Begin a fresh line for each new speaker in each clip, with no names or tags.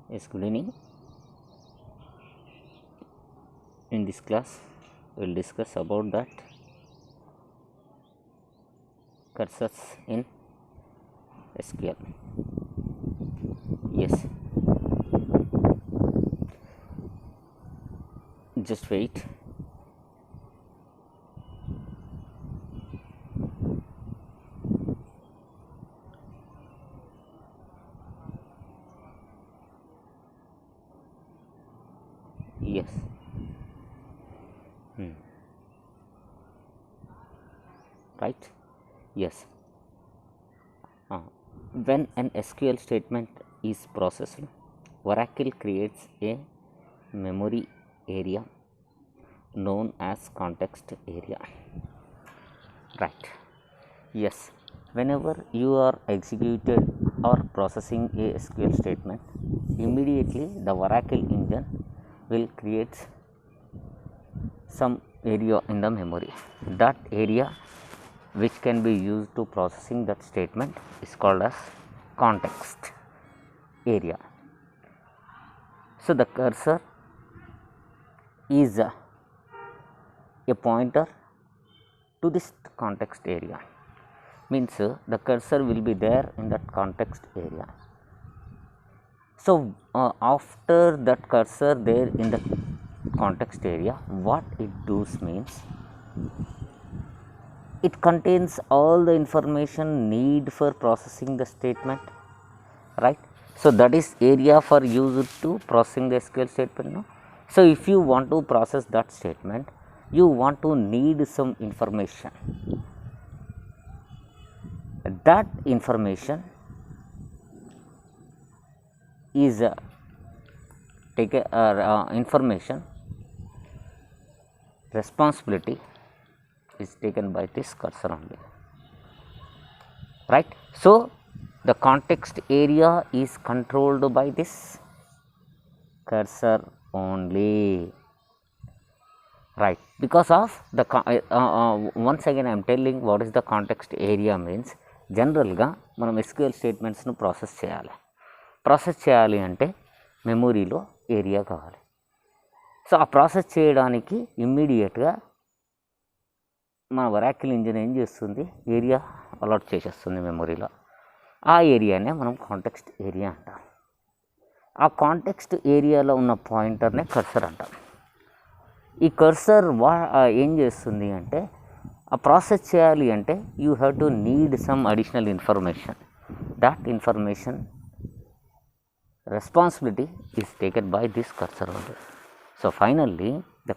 Yes, good evening. In this class, we will discuss about that cursors in SQL. Yes, just wait. Yes. Right? Yes. When an SQL statement is processed, Oracle creates a memory area known as context area. Right? Yes. Whenever you are executed or processing a SQL statement, immediately the Oracle engine will create some area in the memory. That area which can be used to processing that statement is called as context area. So the cursor is a pointer to this context area, means the cursor will be there in that context area. So after that cursor there in the context area, what it does means it contains all the information need for processing the statement, right? So that is area for use to processing the SQL statement. No? So if you want to process that statement, you want to need some information. That information is information responsibility is taken by this cursor only, right? So the context area is controlled by this cursor only, right? Because of the once again I am telling what is the context area means. General ga మనం SQL statements ను process చేయాలి అంటే మెమొరీలో area కావాలి. So ఆ process చేయడానికి ఇమ్మీడియట్గా మన Oracle engine ఏం చేస్తుంది, ఏరియా అలాట్ చేసేస్తుంది మెమొరీలో. ఆ ఏరియానే మనం కాంటెక్స్ట్ ఏరియా అంటాం. ఆ కాంటెక్స్ట్ ఏరియాలో ఉన్న పాయింటర్నే కర్సర్ అంటాం. ఈ కర్సర్ ఏం చేస్తుంది అంటే, ఆ ప్రాసెస్ చేయాలి అంటే you have to need some additional information. That information responsibility is taken by this cursor only. So finally the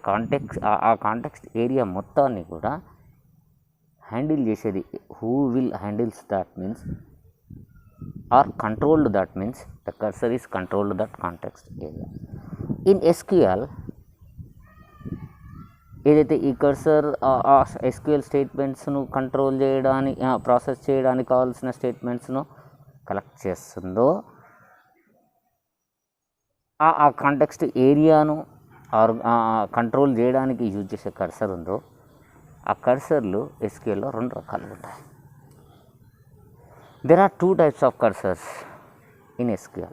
uh context area మొత్తాన్ని కూడా హ్యాండిల్ చేసేది who will handles that means are controlled that means the cursor is controlled that context area. In SQL ఏదైతే ఈ cursor SQL స్టేట్మెంట్స్ను control చేయడానికి process చేయడానికి కావాల్సిన స్టేట్మెంట్స్ను collect చేస్తుందో, ఆ కాంటెక్స్ట్ ఏరియాను కంట్రోల్ చేయడానికి యూజ్ చేసే కర్సర్ ఉందో, ఆ కర్సర్లు SQLలో రెండు రకాలుగా ఉంటాయి. There are two types of cursors in SQL,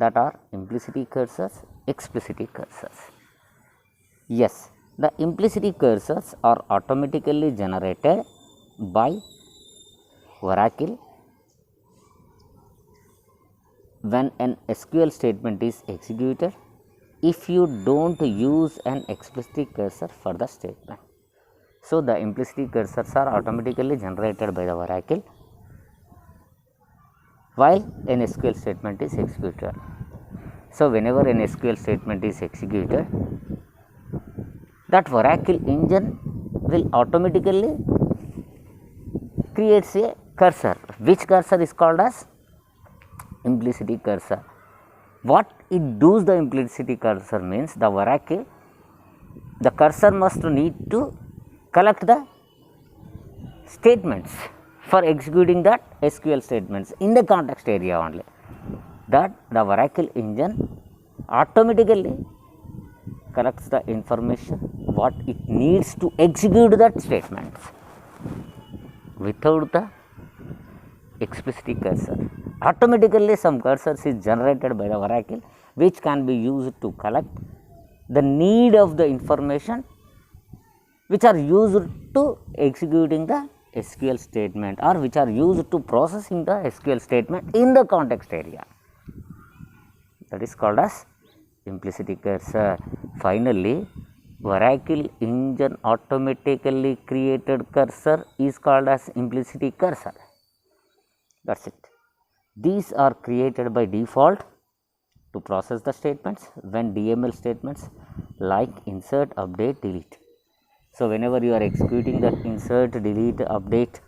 that are implicity cursors, explicity cursors. Yes, the implicity cursors are automatically generated by Oracle when an SQL statement is executed if you don't use an explicit cursor for the statement. So the implicit cursors are automatically generated by the Oracle while an SQL statement is executed. So whenever an SQL statement is executed, that Oracle engine will automatically creates a cursor. Which cursor is called as implicity cursor. What it does, the implicity cursor means the Oracle, the cursor must need to collect the statements for executing that SQL statements in the context area only. That the Oracle engine automatically collects the information what it needs to execute that statements without the explicit cursor. Automatically some cursors is generated by the Oracle which can be used to collect the need of the information which are used to executing the SQL statement, or which are used to processing the SQL statement in the context area. That is called as implicit cursor. Finally, Oracle engine automatically created cursor is called as implicit cursor. That's it. These are created by default to process the statements when DML statements like insert, update, delete. So, whenever you are executing that insert, delete, update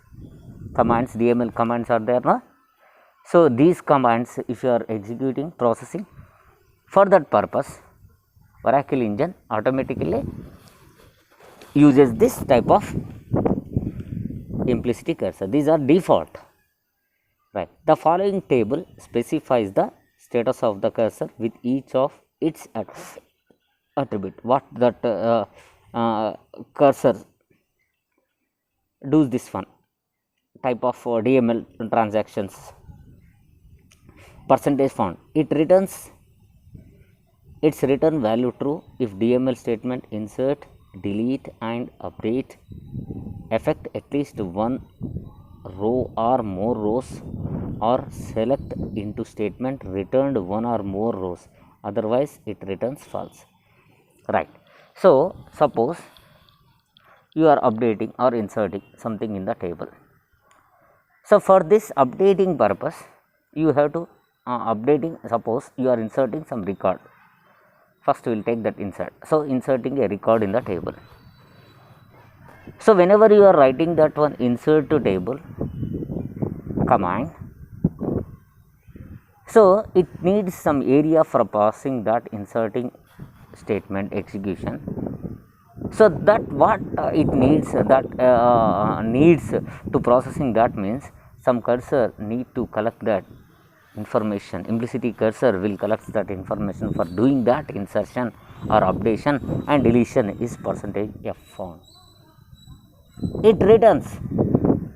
commands, DML commands are there, no? So, these commands, if you are executing, processing, for that purpose, Oracle engine automatically uses this type of implicit cursor. These are default. Right. The following table specifies the status of the cursor with each of its attribute. What that cursor does this one type of DML transactions. Percentage found. It returns its return value true if DML statement insert, delete and update affect at least one row or more rows, or select into statement returned one or more rows, otherwise it returns false. Right. So, suppose you are updating or inserting something in the table. So, for this updating purpose, you have to updating, suppose you are inserting some record. First, we will take that insert. So, inserting a record in the table. So, whenever you are writing that one insert to table command, so it needs some area for passing that inserting statement execution. So, that what it needs, that needs to processing, that means some cursor need to collect that information. Implicit cursor will collect that information for doing that insertion or updation, and deletion is percentage F found. It returns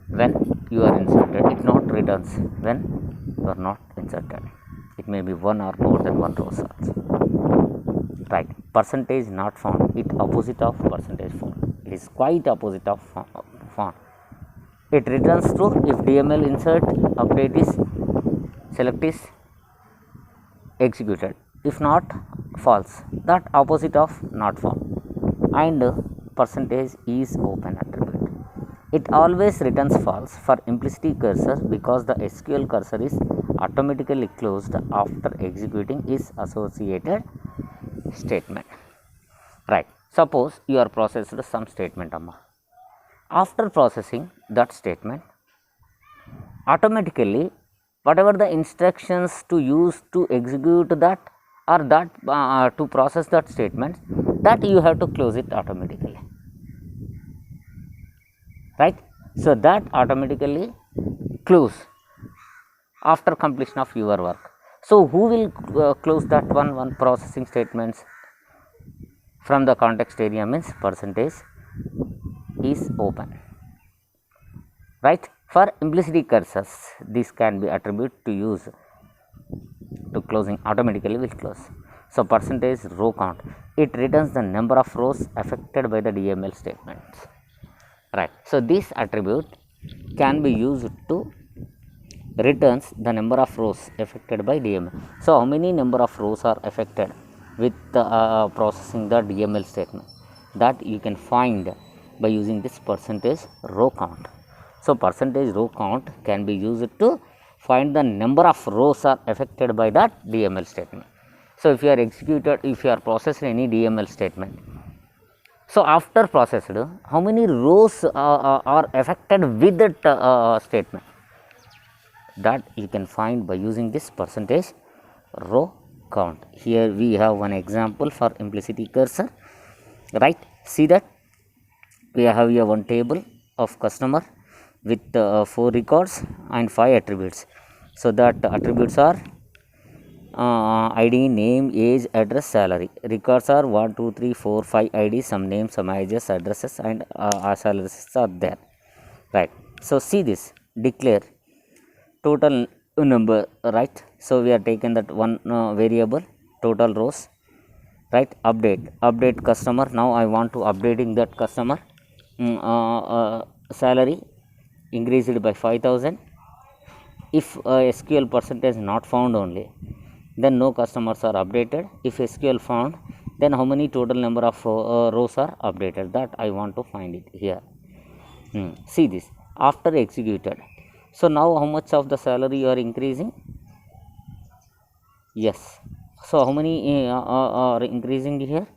when you are inserted, it not returns when you are not inserted. It may be one or more than one rows also. Right. Percentage not found, it opposite of percentage found. It is quite opposite of found. It returns true if DML insert, update is, select is executed. If not, false. That opposite of not found. And percentage is open attribute. It always returns false for implicit cursor because the SQL cursor is automatically closed after executing its associated statement. Right. Suppose you are processed some statement, amma. After processing that statement, automatically whatever the instructions to use to execute that, or that to process that statement, that you have to close it automatically. Right. So, that automatically close after completion of your work. So, who will close that one processing statements from the context area means percentage is open. Right. For implicit cursors, this can be attribute to use to closing, automatically will close. So, percentage row count, it returns the number of rows affected by the DML statements. Right. So, this attribute can be used to returns the number of rows affected by DML. So, how many number of rows are affected with processing the DML statement, that you can find by using this percentage row count. So, percentage row count can be used to find the number of rows are affected by that DML statement. So, if you are processing any DML statement, so after processed, how many rows are affected with that statement, that you can find by using this percentage row count. Here we have one example for implicit cursor. Right. See that we have here one table of customer with 4 records and 5 attributes. So, that attributes are ID, name, age, address, salary. Records are 1, 2, 3, 4, 5 IDs, some names, some ages, addresses, and salaries are there. Right. So, see this, declare total number. Right. So, we are taken that one variable total rows, right? Update customer. Now I want to updating that customer salary increased by 5,000. If SQL percentage not found only, then no customers are updated. If SQL found, then how many total number of rows are updated, that I want to find it here. See this after executed. So now how much of the salary you are increasing? Yes. So how many are increasing here?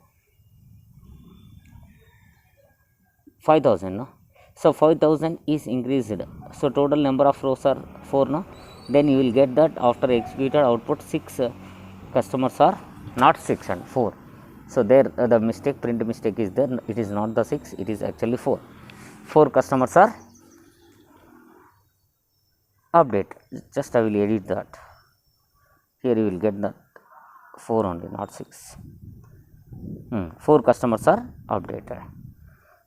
5,000, no? So 5,000 is increased. So total number of rows are 4, no? Then you will get that after executed output 6 customers are not 6 and 4. So there the mistake, print mistake is there. It is not the 6, it is actually 4. 4 customers are update. Just I will edit that. Here you will get that 4 only, not 6. 4 customers are updated.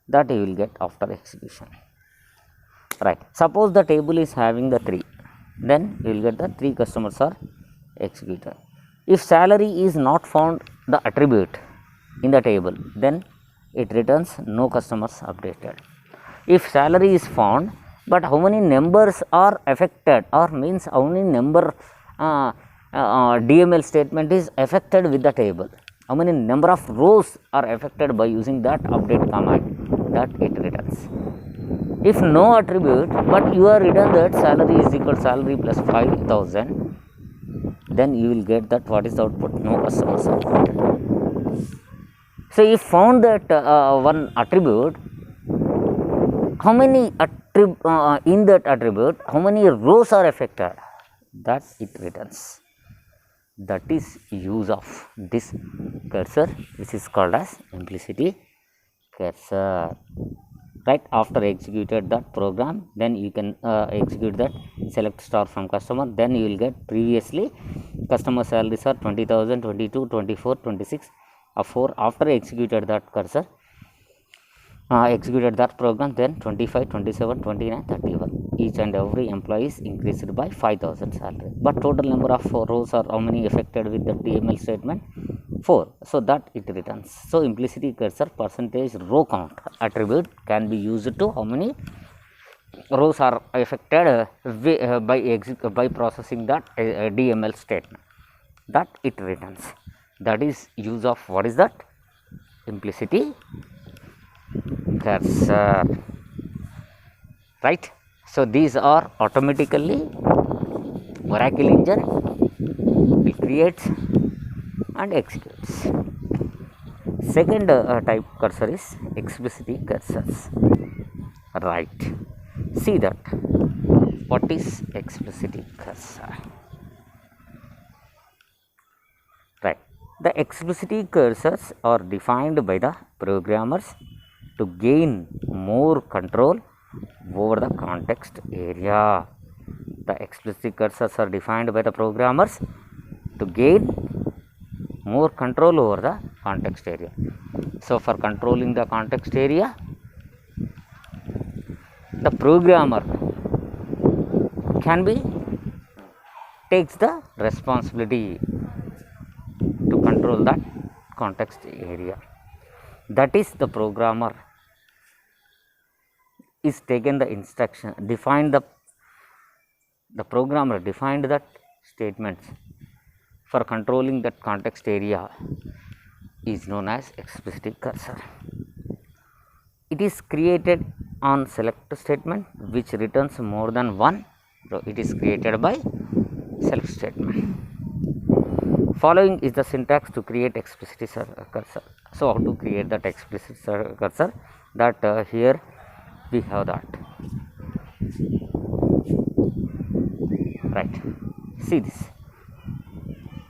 That you will get after execution, right? Suppose the table is having the 3, then you will get the 3 customers are executed. If salary is not found the attribute in the table, then it returns no customers updated. If salary is found, but how many numbers are affected, or means how many number DML statement is affected with the table, how many number of rows are affected by using that update command, that it returns. If no attribute, but you are written that salary is equal to salary plus 5,000, then you will get that what is the output? No customers are updated. So if found that one attribute, how many in that attribute, how many rows are affected, that it returns. That is use of this cursor, which is called as implicity cursor, right? After executed that program, then you can execute that select star from customer, then you will get previously customer salaries are 20,000, 22, 24, 26 or 4. After executed that cursor, executed that program, then 25, 27, 29, 31. Each and every employee is increased by 5,000 salary. But total number of rows are how many affected with the DML statement? 4. So that it returns. So implicity cursor percentage row count attribute can be used to how many rows are affected by processing that DML statement, that it returns. That is use of what is that? Implicity cursor, right? So these are automatically Oracle engine will create and executes. Second type cursor is explicit cursors, right? See that what is explicit cursor, right? The explicit cursors are defined by the programmers to gain more control over the context area. The explicit cursors are defined by the programmers to gain more control over the context area. So for controlling the context area, the programmer can be takes the responsibility to control that context area. That is, the programmer is taken the instruction, defined the programmer defined that statements for controlling that context area is known as explicit cursor. It is created on select statement which returns more than one. So it is created by select statement. Following is the syntax to create explicit cursor. So how to create that explicit cursor? That here we have that, right? See this.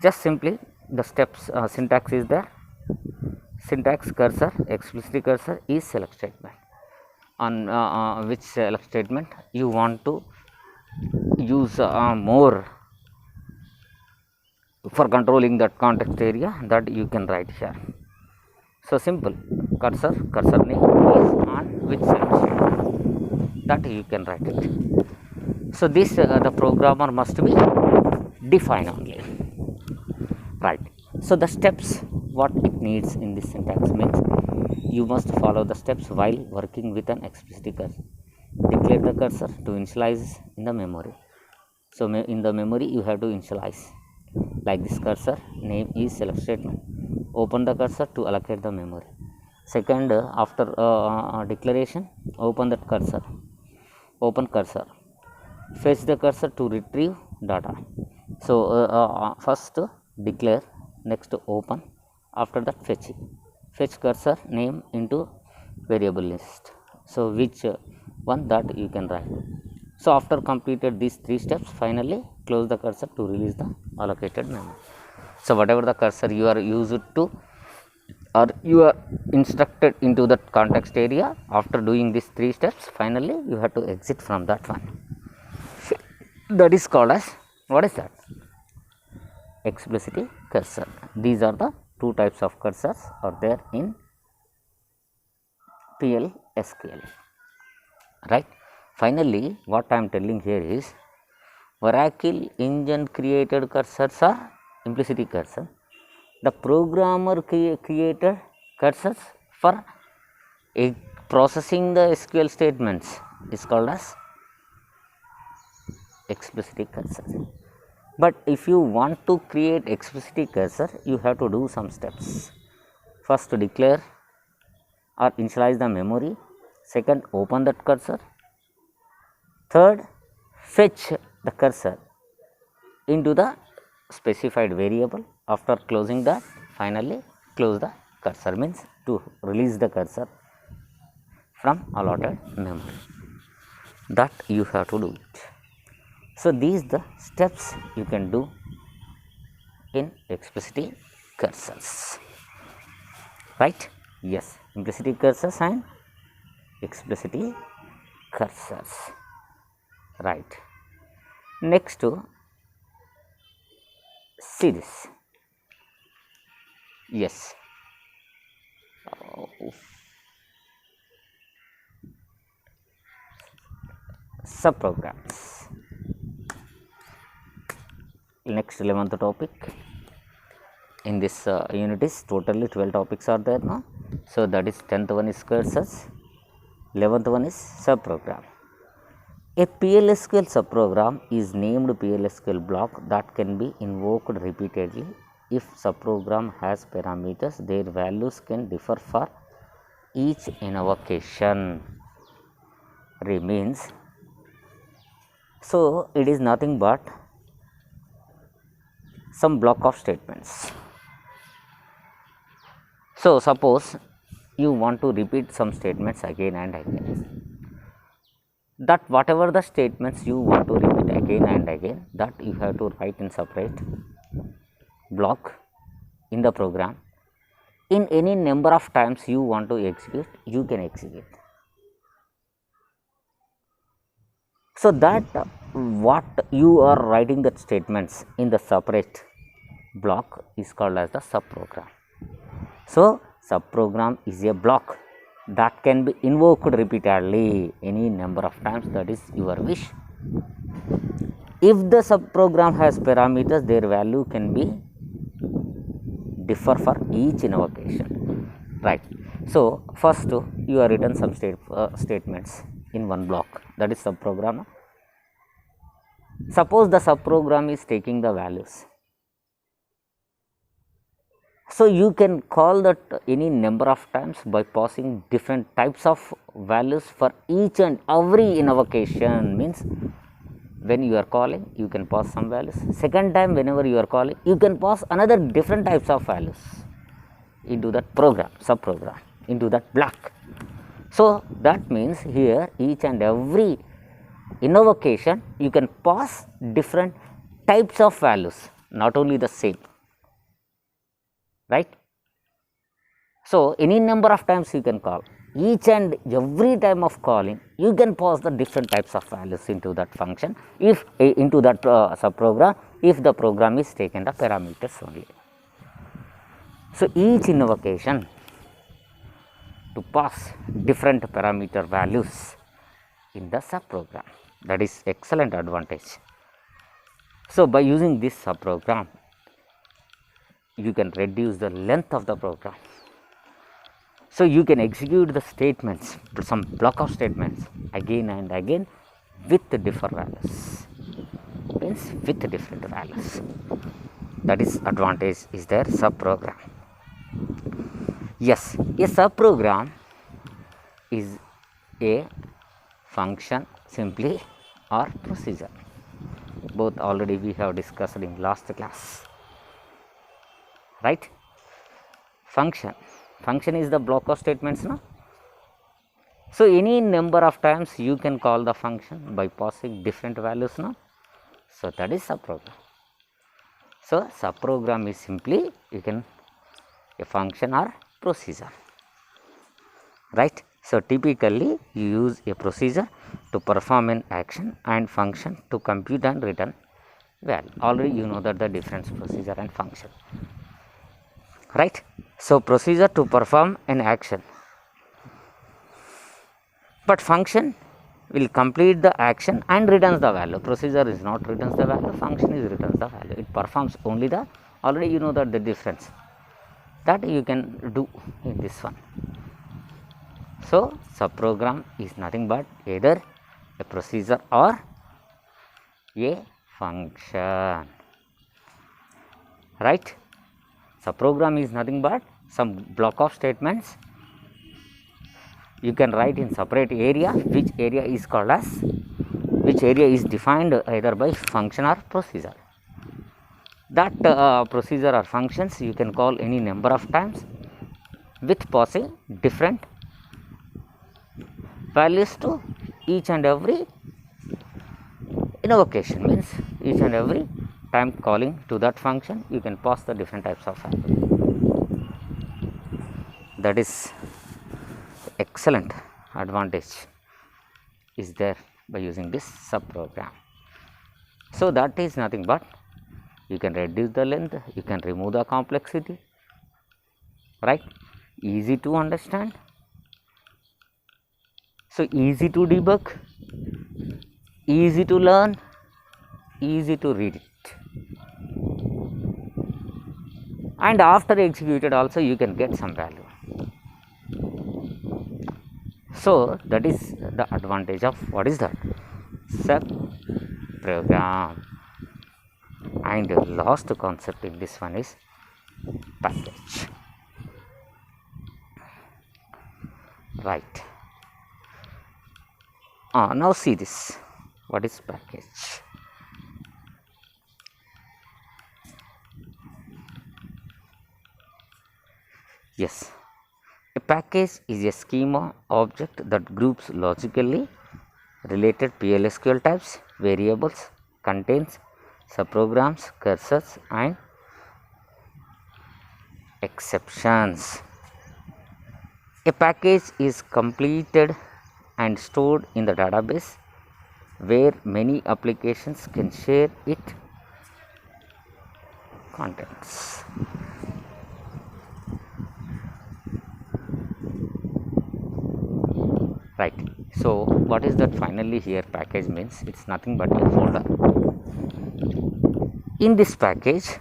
Just simply the steps syntax is there. Syntax cursor, explicit cursor is select statement. On which select statement you want to use more for controlling that context area, that you can write here. So simple, cursor name is on which select statement, that you can write it. So this the programmer must be define only, right? So the steps what it needs in this syntax means you must follow the steps while working with an explicit cursor. Declare the cursor to initialize in the memory. So in the memory you have to initialize like this. Cursor name is select statement. Open the cursor to allocate the memory. Second, after declaration, open that cursor. Open cursor. Fetch the cursor to retrieve data. So first declare, next open, after that fetch cursor name into variable list. So which one that you can write. So after completed these 3 steps, finally close the cursor to release the allocated memory. So whatever the cursor you are used to or you are instructed into that context area, after doing these 3 steps, finally you have to exit from that one. That is called as, what is that? Explicit cursor. These are the 2 types of cursors are there in PL/SQL, right? Finally, what I am telling here is Oracle engine created cursors are implicit cursor. The programmer created cursors for processing the SQL statements is called as explicit cursor. But if you want to create explicit cursor, you have to do some steps. First, declare or initialize the memory. Second, open that cursor. Third, fetch the cursor into the specified variable. After closing that, finally close the cursor, means to release the cursor from allotted memory. That you have to do it. So these the steps you can do in explicit cursors, right? Yes, implicit cursors and explicit cursors, right? Next to see this. Yes, subprograms. Next 11th topic in this unit is totally 12 topics are there now. So that is 10th one is cursors, 11th one is subprogram. A PL/SQL subprogram is named PL/SQL block that can be invoked repeatedly. If subprogram has parameters, their values can differ for each invocation. Means, so it is nothing but some block of statements. So suppose you want to repeat some statements again and again, that whatever the statements you want to repeat again and again, that you have to write in separate block in the program. In any number of times you want to execute, you can execute. So that what you are writing that statements in the separate block is called as the subprogram. So subprogram is a block that can be invoked repeatedly any number of times, that is your wish. If the subprogram has parameters, their value can be differ for each invocation, right? So first you are written some statements in one block, that is subprogram. Suppose the subprogram is taking the values, so you can call that any number of times by passing different types of values for each and every invocation. Means when you are calling, you can pass some values. Second time whenever you are calling, you can pass another different types of values into that program, subprogram, into that block. So that means here each and every invocation you can pass different types of values, not only the same, right? So any number of times you can call. Each and every time of calling, you can pass the different types of values into that function, if into that subprogram, if the program is taken the parameters only. So each invocation to pass different parameter values in the subprogram, that is excellent advantage. So by using this subprogram, you can reduce the length of the program. So you can execute the statements, some block of statements again and again with different values, means with different values. That is advantage is there subprogram. Yes, a subprogram is a function simply or procedure. Both already we have discussed in last class, right? Function is the block of statements, no? So any number of times you can call the function by passing different values, no? So that is subprogram. So subprogram is simply you can a function or procedure, right? So typically you use a procedure to perform an action and function to compute and return value. Already you know that the difference procedure and function, right? So procedure to perform an action, but function will complete the action and returns the value. Procedure is not returns the value, function is returns the value. It performs only the, already you know that the difference that you can do in this one. So subprogram is nothing but either a procedure or a function, right? Subprogram is nothing but some block of statements you can write in separate area, which area is called as, which area is defined either by function or procedure. That procedure or functions you can call any number of times with passing different values to each and every invocation, means each and every time calling to that function you can pass the different types of value. That is excellent advantage is there by using this subprogram. So that is nothing but you can reduce the length, you can remove the complexity, right? Easy to understand, so easy to debug, easy to learn, easy to read it, and after executed also you can get some value. So that is the advantage of what is that subprogram. And last concept in this one is package, right? Now see this, what is package? Yes, a package is a schema object that groups logically related PLSQL types, variables, contains subprograms, cursors and exceptions. A package is completed and stored in the database where many applications can share its contents. Right. So what is that finally here? Package means it's nothing but a folder. In this package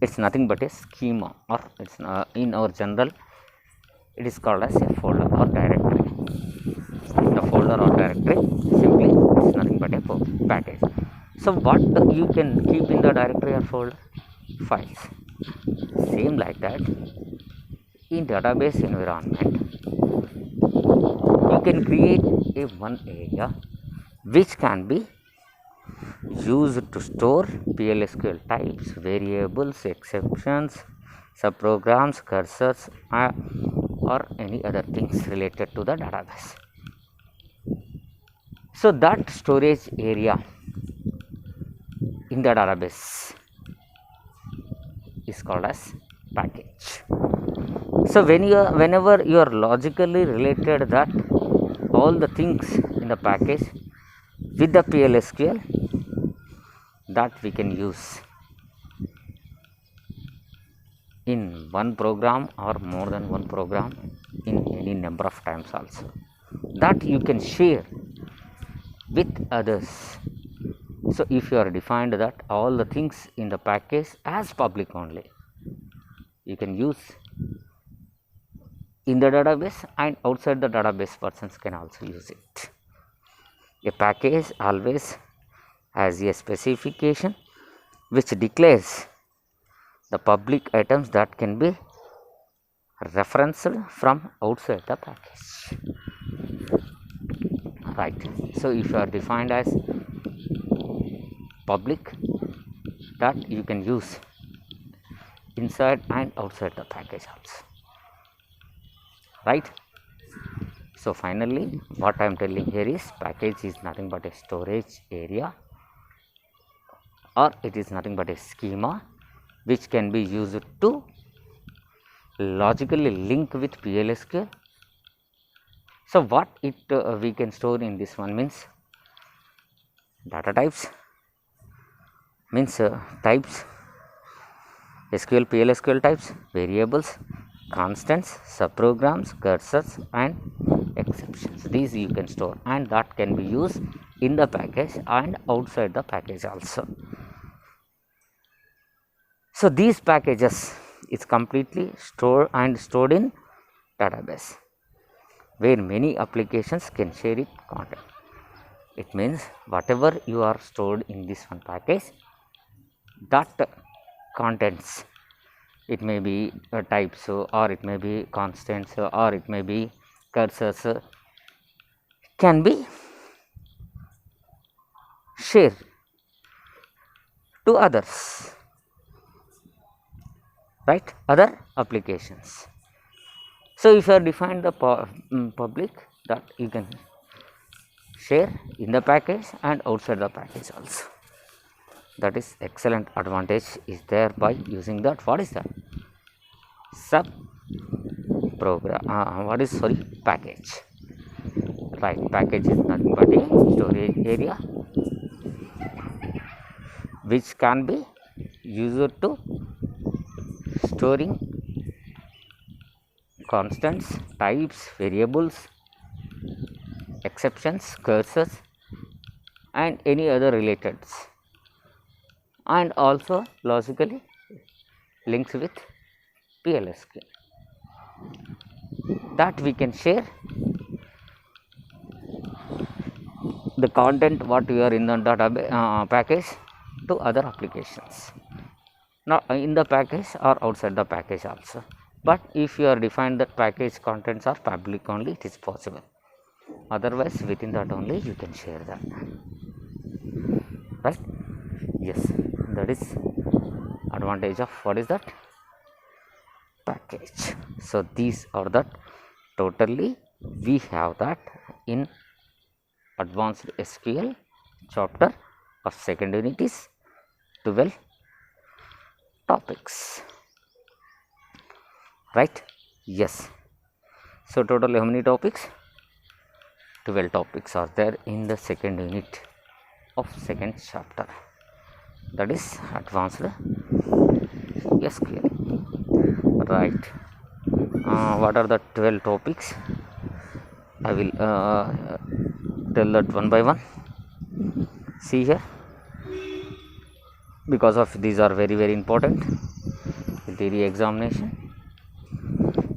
it's nothing but a schema, or it's in our general it is called as a folder or directory. The folder or directory simply it's nothing but a package. So what you can keep in the directory or folder? Files. Same like that in database environment you can create a one area which can be used to store PLSQL types, variables, exceptions, subprograms, cursors or any other things related to the database. So that storage area in the database is called as package. So whenever you are logically related that all the things in the package with the PLSQL, that we can use in one program or more than one program in any number of times also, that you can share with others. So if you are defined that all the things in the package as public only, you can use in the database, and outside the database persons can also use it. A package always has a specification which declares the public items that can be referenced from outside the package, right. So if you are defined as public, that you can use inside and outside the package also, right. So finally what I am telling here is package is nothing but a storage area, or it is nothing but a schema which can be used to logically link with PLSQL. So what it we can store in this one means data types, means types, SQL PLSQL types, variables, constants, subprograms, cursors and exceptions. These you can store, and that can be used in the package and outside the package also. So these packages is completely stored in database, where many applications can share its content. It means whatever you are stored in this one package, that contents, it may be types, or it may be constants, or it may be cursors, can be shared to others, right, other applications. So if you are defined the public, that you can share in the package and outside the package also. That is excellent advantage is there by using that. What is that? Sub program, package, right. Package is nothing but a storage area which can be used to storing constants, types, variables, exceptions, cursors and any other relateds, and also logically links with PLSQL, that we can share the content what you are in the database package to other applications, not in the package or outside the package also. But if you are defined that package contents are public only, it is possible. Otherwise within that only you can share that, right. Yes, that is advantage of what is that package. So these are that totally we have that in advanced SQL chapter of second unit is 12 topics, right. Yes, so totally how many topics? 12 topics are there in the second unit of second chapter, that is advanced SQL, right. What are the 12 topics? I will tell that one by one. See here, because of these are very very important in theory examination.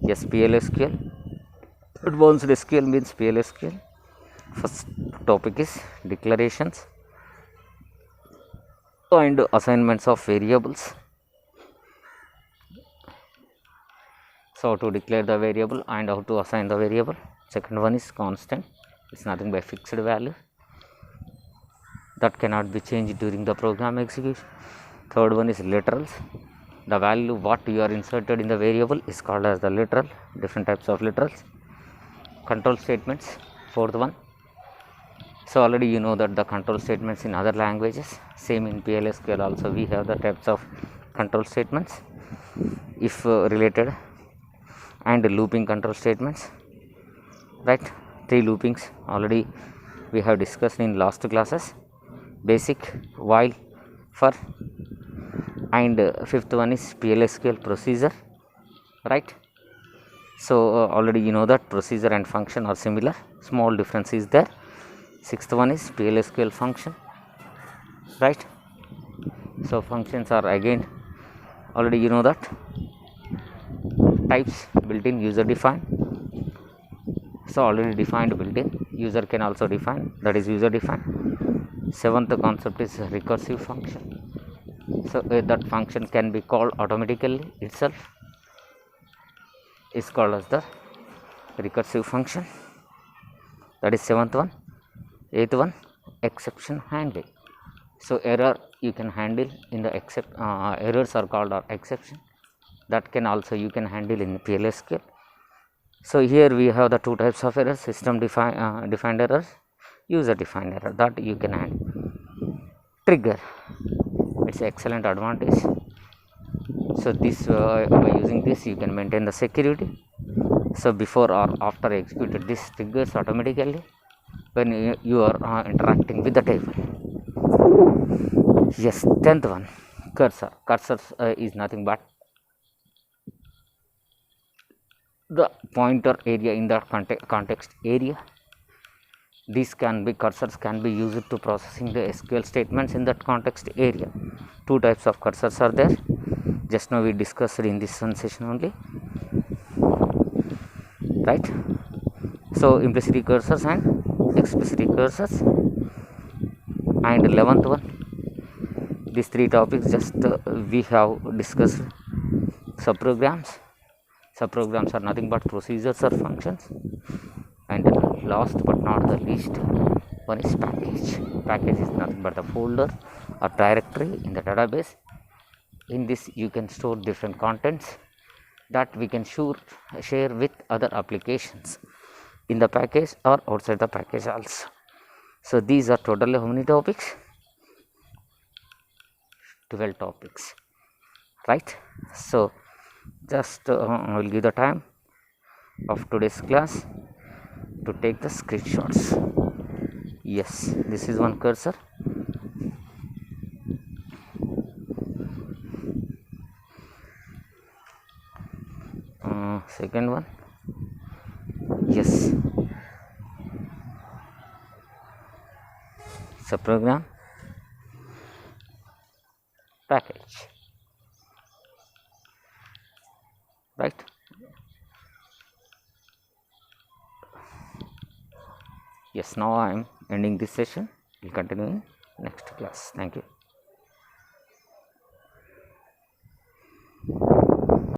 Yes, PLSQL, advanced SQL means PLSQL. First topic is declarations and assignments of variables. So how to declare the variable and how to assign the variable. Second one is constant, it's nothing but fixed value that cannot be changed during the program execution. Third one is literals, the value what you are inserted in the variable is called as the literal, different types of literals. Control statements, fourth one. So already you know that the control statements in other languages, same in PLSQL also we have the types of control statements, if related, and looping control statements, right. 3 loopings already we have discussed in last classes, basic, while, for, and fifth one is PLSQL procedure, right. So already you know that procedure and function are similar, small difference is there. Sixth one is PLSQL function, right. So functions are again already you know that types: built-in, user defined. So already defined built-in, user can also define, that is user defined. Seventh concept is recursive function. So that function can be called automatically itself, is called as the recursive function. That is seventh one. Eighth one, exception handling. So error you can handle in the errors are called exception, that can also you can handle in PLSQL. So here we have the two types of errors: system defined errors, user defined error, that you can handle. Trigger, it's an excellent advantage. So this by using this you can maintain the security. So before or after executed, this triggers automatically when you are interacting with the table. Yes, 10th one, cursor. Cursor is nothing but the pointer area in the context area. These cursors can be used to processing the SQL statements in that context area. Two types of cursors are there. Just now we discussed in this one session only, right? So implicit cursors and explicit cursors. And 11th one, these three topics just we have discussed. Subprograms. Subprograms are nothing but procedures or functions. And last but not the least one is package. Package is nothing but the folder or directory in the database. In this you can store different contents that we can share with other applications in the package or outside the package also. So these are totally how many topics? 12 topics, right? So just I will give the time of today's class to take the screenshots. Yes, this is one cursor. Second one, yes, subprogram, package, right? Yes, now I am ending this session. We'll continue in next class. Thank you.